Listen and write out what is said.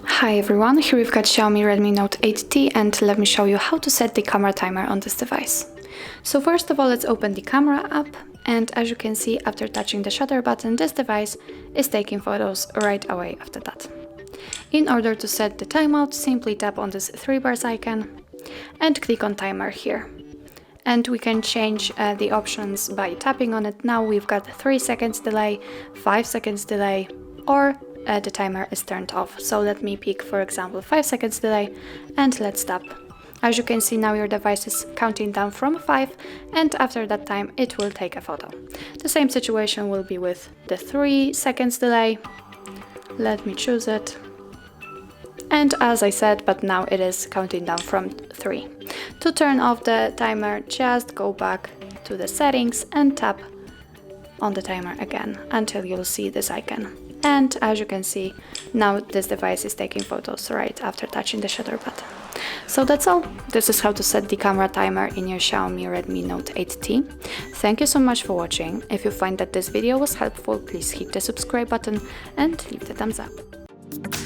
Hi everyone, here we've got Xiaomi Redmi Note 8T and let me show you how to set the camera timer on this device. So first of all, let's open the camera app, and as you can see, after touching the shutter button, this device is taking photos right away after that. In order to set the timeout, simply tap on this 3 bars icon and click on timer here. And we can change the options by tapping on it. Now we've got 3 seconds delay, 5 seconds delay, or the timer is turned off. So let me pick, for example, 5 seconds delay, and let's tap. As you can see, now your device is counting down from 5, and after that time it will take a photo. The same situation will be with the 3 seconds delay. Let me choose it. And as I said, but now it is counting down from 3. To turn off the timer, just go back to the settings and tap on the timer again until you'll see this icon. And as you can see, now this device is taking photos right after touching the shutter button. So that's all. This is how to set the camera timer in your Xiaomi Redmi Note 8T. Thank you so much for watching. If you find that this video was helpful, please hit the subscribe button and leave the thumbs up.